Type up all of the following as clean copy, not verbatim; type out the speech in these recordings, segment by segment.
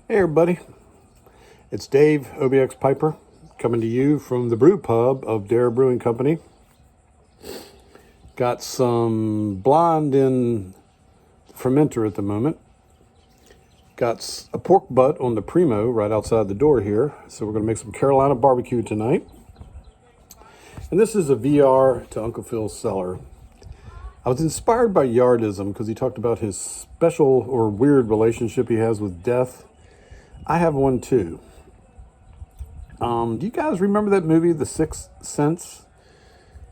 Hey everybody, it's Dave, OBX Piper, coming to you from the brew pub of Dare Brewing Company. Got some blonde in fermenter at the moment. Got a pork butt on the Primo right outside the door here. So we're going to make some Carolina barbecue tonight. And this is a VR to Uncle Phil's Cellar. I was inspired by Yardism because he talked about his special or weird relationship he has with death. I have one too. Do you guys remember that movie, The Sixth Sense?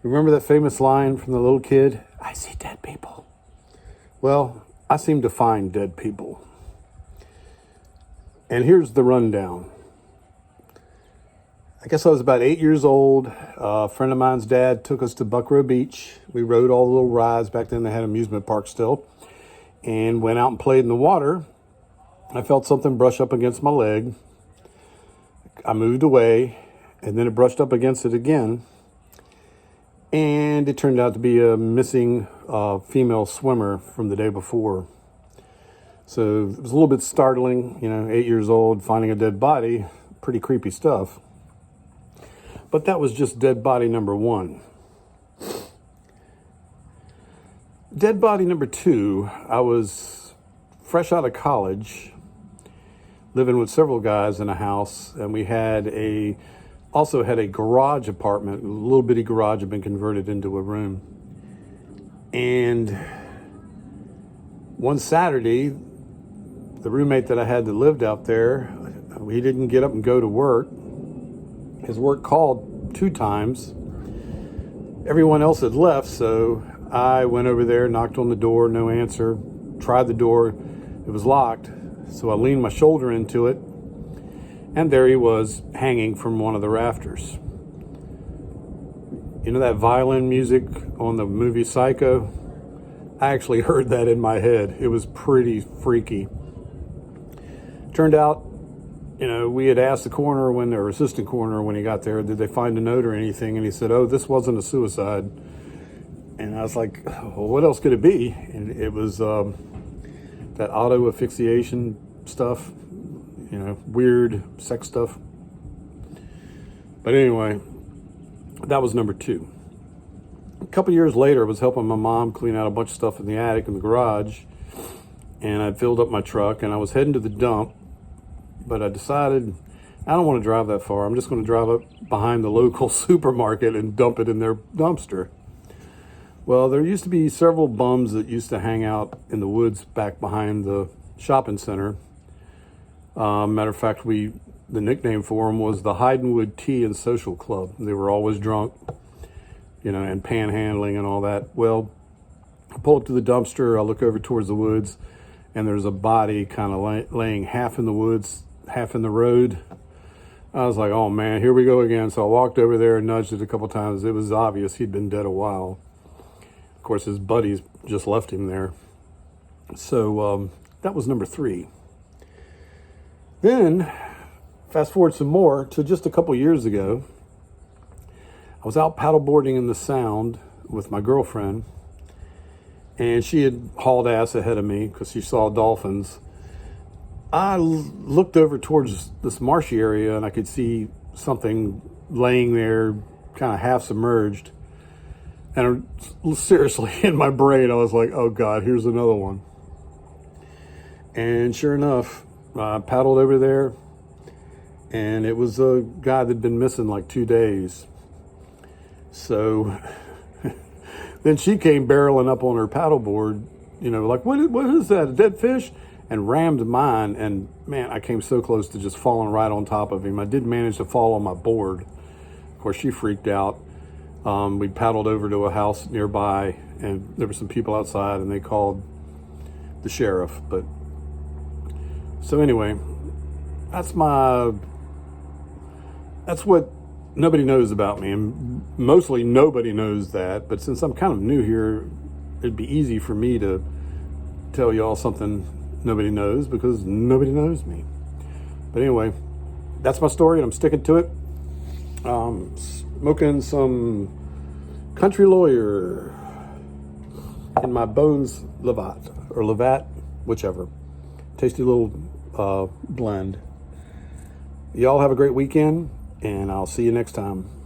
Remember that famous line from the little kid? I see dead people. Well, I seem to find dead people. And here's the rundown. I guess I was about 8 years old. A friend of mine's dad took us to Buckrow Beach. We rode all the little rides. Back then they had amusement parks still. And went out and played in the water. I felt something brush up against my leg. I moved away, and then it brushed up against it again. And it turned out to be a missing female swimmer from the day before. So it was a little bit startling, 8 years old, finding a dead body. Pretty creepy stuff. But that was just dead body number one. Dead body number two, I was fresh out of college, living with several guys in a house, and we also had a garage apartment. A little bitty garage had been converted into a room. And one Saturday, the roommate that I had that lived out there, he didn't get up and go to work. His work called 2 times. Everyone else had left, so I went over there, knocked on the door, no answer, tried the door, it was locked. So I leaned my shoulder into it, and there he was, hanging from one of the rafters. You know that violin music on the movie Psycho? I actually heard that in my head. It was pretty freaky. Turned out, we had asked the coroner or assistant coroner when he got there, did they find a note or anything? And he said, oh, this wasn't a suicide. And I was like, well, what else could it be? And it was that auto asphyxiation stuff, weird sex stuff. But anyway, that was number 2. A couple years later, I was helping my mom clean out a bunch of stuff in the attic in the garage, and I filled up my truck, and I was heading to the dump, but I decided I don't want to drive that far. I'm just going to drive up behind the local supermarket and dump it in their dumpster. Well, there used to be several bums that used to hang out in the woods back behind the shopping center. Matter of fact, the nickname for them was the Hydenwood Tea and Social Club. They were always drunk, and panhandling and all that. Well, I pull up to the dumpster. I look over towards the woods, and there's a body kind of laying half in the woods, half in the road. I was like, oh man, here we go again. So I walked over there and nudged it a couple times. It was obvious he'd been dead a while. Of course, his buddies just left him there. So that was number 3. Then, fast forward some more to just a couple years ago. I was out paddleboarding in the Sound with my girlfriend, and she had hauled ass ahead of me because she saw dolphins. I looked over towards this marshy area, and I could see something laying there, kind of half submerged. And seriously, in my brain, I was like, oh God, here's another one. And sure enough, I paddled over there, and it was a guy that had been missing like 2 days. So then she came barreling up on her paddleboard, like, what is that, a dead fish? And rammed mine, and man, I came so close to just falling right on top of him. I did manage to fall on my board. Of course, she freaked out. We paddled over to a house nearby, and there were some people outside, and they called the sheriff. But so anyway, that's what nobody knows about me, and mostly nobody knows that. But since I'm kind of new here, it'd be easy for me to tell y'all something nobody knows because nobody knows me. But anyway, that's my story, and I'm sticking to it. Smoking some country lawyer in my Bones Lavat, whichever. Tasty little blend. Y'all have a great weekend, and I'll see you next time.